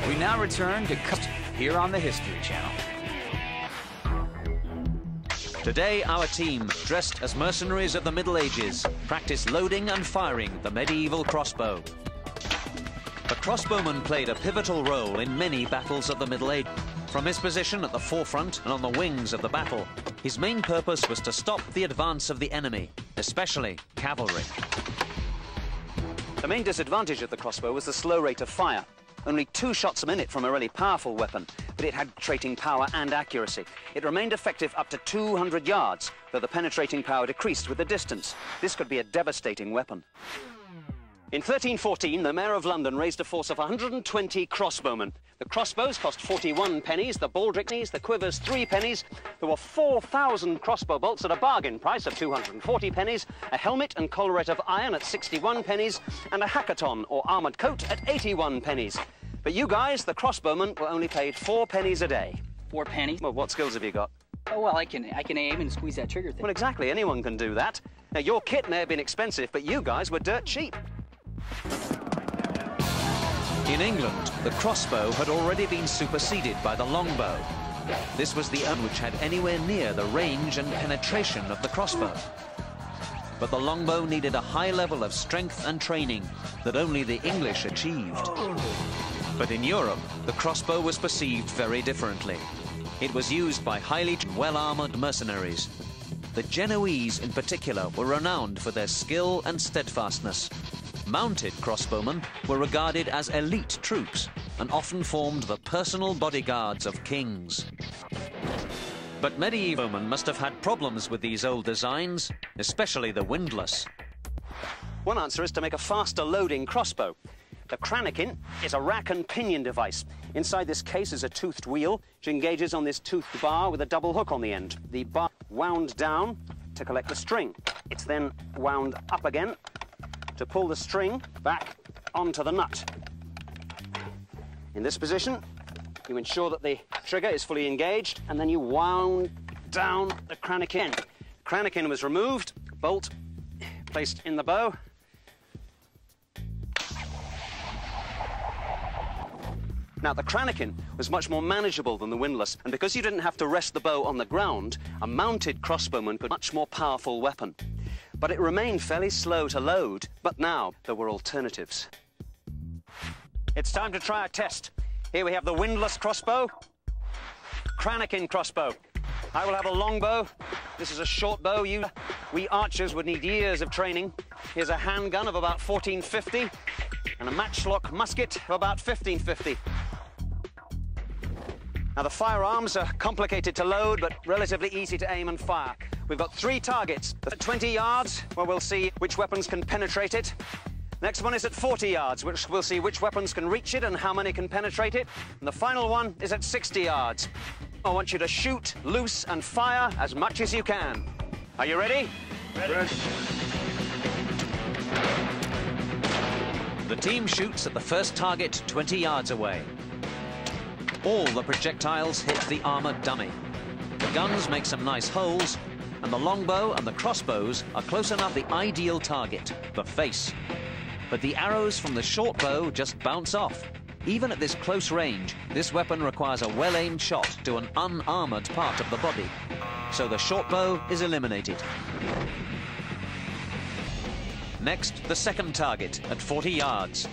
We now return to here on the History Channel. Today, our team, dressed as mercenaries of the Middle Ages, practice loading and firing the medieval crossbow. The crossbowman played a pivotal role in many battles of the Middle Ages. From his position at the forefront and on the wings of the battle, his main purpose was to stop the advance of the enemy, especially cavalry. The main disadvantage of the crossbow was the slow rate of fire. Only 2 shots a minute from a really powerful weapon, but it had penetrating power and accuracy. It remained effective up to 200 yards, though the penetrating power decreased with the distance. This could be a devastating weapon. In 1314, the Mayor of London raised a force of 120 crossbowmen. The crossbows cost 41 pennies, the baldricks, the quivers 3 pennies. There were 4,000 crossbow bolts at a bargain price of 240 pennies, a helmet and collarette of iron at 61 pennies, and a hackaton, or armoured coat, at 81 pennies. But you guys, the crossbowmen, were only paid 4 pennies a day. 4 pennies? Well, what skills have you got? Oh, well, I can aim and squeeze that trigger thing. Well, exactly, anyone can do that. Now, your kit may have been expensive, but you guys were dirt cheap. In England, the crossbow had already been superseded by the longbow. This was the only which had anywhere near the range and penetration of the crossbow. But the longbow needed a high level of strength and training that only the English achieved. But in Europe, the crossbow was perceived very differently. It was used by highly well-armored mercenaries. The Genoese, in particular, were renowned for their skill and steadfastness. Mounted crossbowmen were regarded as elite troops and often formed the personal bodyguards of kings. But medieval bowmen must have had problems with these old designs, especially the windlass. One answer is to make a faster loading crossbow. The cranakin is a rack and pinion device. Inside this case is a toothed wheel, which engages on this toothed bar with a double hook on the end. The bar wound down to collect the string. It's then wound up again to pull the string back onto the nut. In this position, you ensure that the trigger is fully engaged, and then you wound down the cranakin. Cranakin was removed, bolt placed in the bow. Now, the cranakin was much more manageable than the windlass, and because you didn't have to rest the bow on the ground, a mounted crossbowman could much more powerful weapon. But it remained fairly slow to load, but now there were alternatives. It's time to try a test. Here we have the windlass crossbow, cranakin crossbow. I will have a longbow. This is a short bow. We archers would need years of training. Here's a handgun of about 1450 and a matchlock musket of about 1550. Now, the firearms are complicated to load, but relatively easy to aim and fire. We've got 3 targets. At 20 yards, where we'll see which weapons can penetrate it. Next one is at 40 yards, which we'll see which weapons can reach it and how many can penetrate it. And the final one is at 60 yards. I want you to shoot, loose, and fire as much as you can. Are you ready? Ready. The team shoots at the first target 20 yards away. All the projectiles hit the armored dummy. The guns make some nice holes, and the longbow and the crossbows are close enough to the ideal target, the face. But the arrows from the short bow just bounce off. Even at this close range, this weapon requires a well-aimed shot to an unarmored part of the body. So the short bow is eliminated. Next, the second target at 40 yards.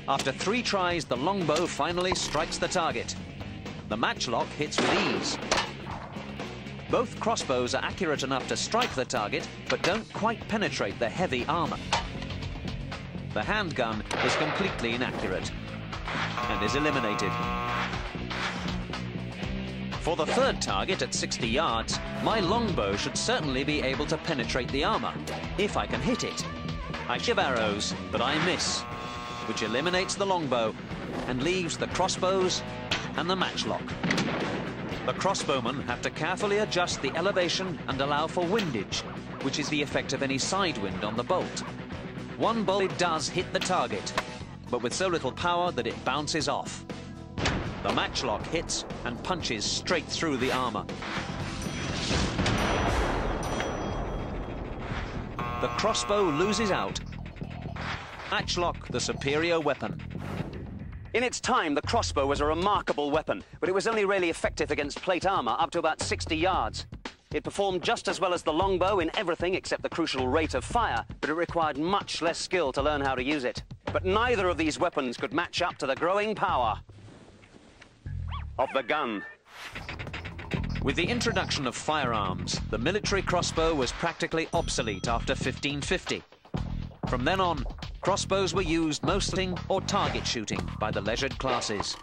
After 3 tries, the longbow finally strikes the target. The matchlock hits with ease. Both crossbows are accurate enough to strike the target, but don't quite penetrate the heavy armor. The handgun is completely inaccurate and is eliminated. For the third target at 60 yards, my longbow should certainly be able to penetrate the armor, if I can hit it. I give arrows, but I miss, which eliminates the longbow and leaves the crossbows and the matchlock. The crossbowmen have to carefully adjust the elevation and allow for windage, which is the effect of any side wind on the bolt. One bolt does hit the target, but with so little power that it bounces off. The matchlock hits and punches straight through the armor. The crossbow loses out. Matchlock, the superior weapon. In its time, the crossbow was a remarkable weapon, but it was only really effective against plate armor up to about 60 yards. It performed just as well as the longbow in everything except the crucial rate of fire, but it required much less skill to learn how to use it. But neither of these weapons could match up to the growing power of the gun. With the introduction of firearms, the military crossbow was practically obsolete after 1550. From then on, crossbows were used mostly or target shooting by the leisured classes.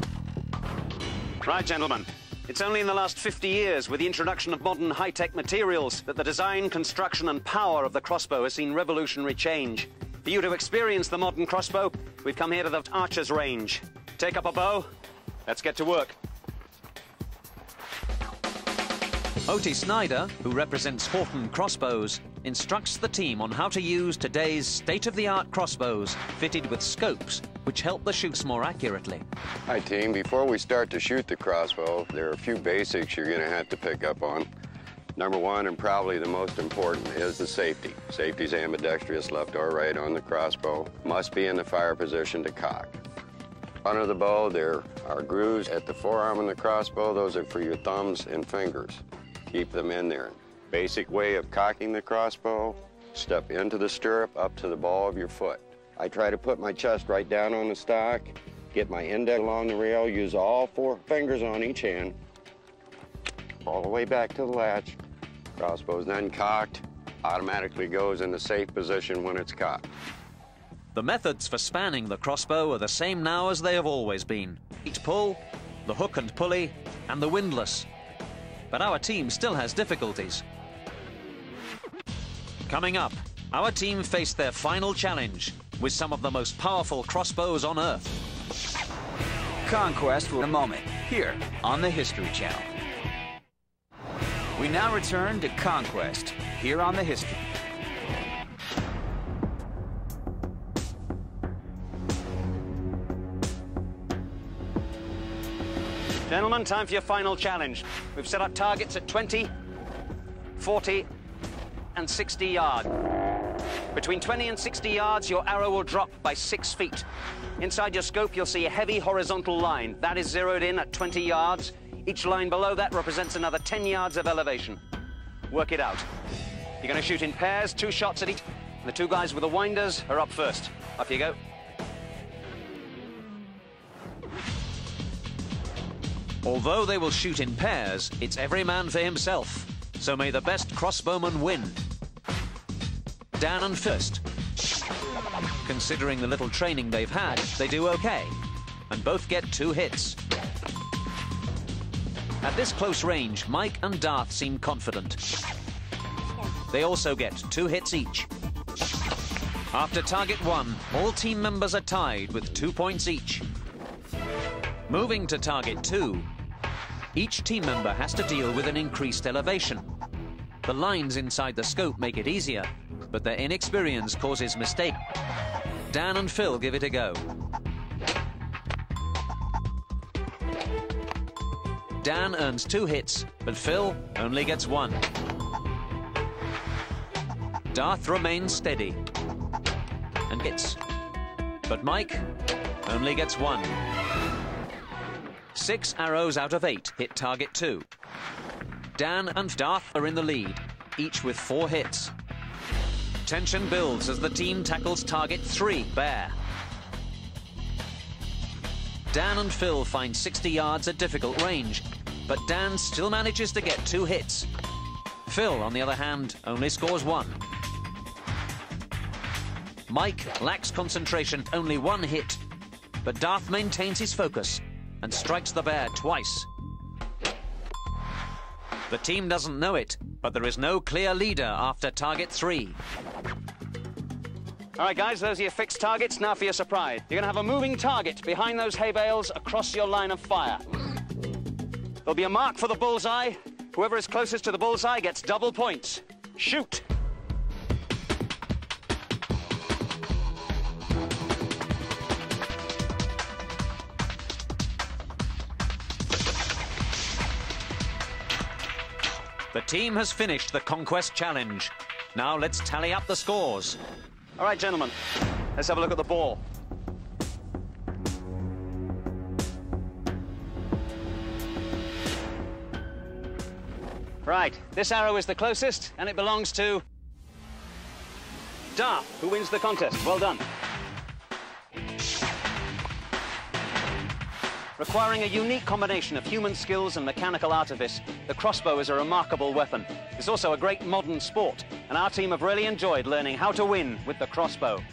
Right, gentlemen. It's only in the last 50 years, with the introduction of modern high-tech materials, that the design, construction and power of the crossbow has seen revolutionary change. For you to experience the modern crossbow, we've come here to the archer's range. Take up a bow. Let's get to work. Oti Snyder, who represents Horton Crossbows, instructs the team on how to use today's state-of-the-art crossbows fitted with scopes, which help the shoots more accurately. Hi, team. Before we start to shoot the crossbow, there are a few basics you're going to have to pick up on. Number one, and probably the most important, is the safety. Safety's ambidextrous, left or right on the crossbow. Must be in the fire position to cock. Under the bow, there are grooves at the forearm of the crossbow. Those are for your thumbs and fingers. Keep them in there. Basic way of cocking the crossbow, step into the stirrup up to the ball of your foot. I try to put my chest right down on the stock, get my index along the rail, use all 4 fingers on each hand, all the way back to the latch. Crossbow's then cocked, automatically goes in the safe position when it's cocked. The methods for spanning the crossbow are the same now as they have always been. Each pull, the hook and pulley, and the windlass. But our team still has difficulties. Coming up, our team faced their final challenge with some of the most powerful crossbows on Earth. Conquest for a moment, here on the History Channel. We now return to Conquest, here on the History. Gentlemen, time for your final challenge. We've set up targets at 20, 40, and 60 yards. Between 20 and 60 yards, your arrow will drop by 6 feet. Inside your scope, you'll see a heavy horizontal line. That is zeroed in at 20 yards. Each line below that represents another 10 yards of elevation. Work it out. You're going to shoot in pairs, 2 shots at each. The 2 guys with the winders are up first. Off you go. Although they will shoot in pairs, it's every man for himself. So may the best crossbowman win. Dan and First. Considering the little training they've had, they do okay. And both get 2 hits. At this close range, Mike and Darth seem confident. They also get 2 hits each. After target 1, all team members are tied with 2 points each. Moving to target 2, each team member has to deal with an increased elevation. The lines inside the scope make it easier, but their inexperience causes mistake. Dan and Phil give it a go. Dan earns 2 hits, but Phil only gets 1. Darth remains steady and gets, but Mike only gets 1. 6 arrows out of 8 hit target 2. Dan and Darth are in the lead, each with 4 hits. Tension builds as the team tackles target 3, Bear. Dan and Phil find 60 yards a difficult range, but Dan still manages to get 2 hits. Phil, on the other hand, only scores 1. Mike lacks concentration, only 1 hit, but Darth maintains his focus and strikes the bear twice. The team doesn't know it, but there is no clear leader after target 3. All right, guys, those are your fixed targets. Now for your surprise. You're going to have a moving target behind those hay bales across your line of fire. There'll be a mark for the bullseye. Whoever is closest to the bullseye gets double points. Shoot! The team has finished the Conquest Challenge. Now let's tally up the scores. All right, gentlemen, let's have a look at the ball. Right, this arrow is the closest, and it belongs to Dar, who wins the contest. Well done. Requiring a unique combination of human skills and mechanical artifice, the crossbow is a remarkable weapon. It's also a great modern sport, and our team have really enjoyed learning how to win with the crossbow.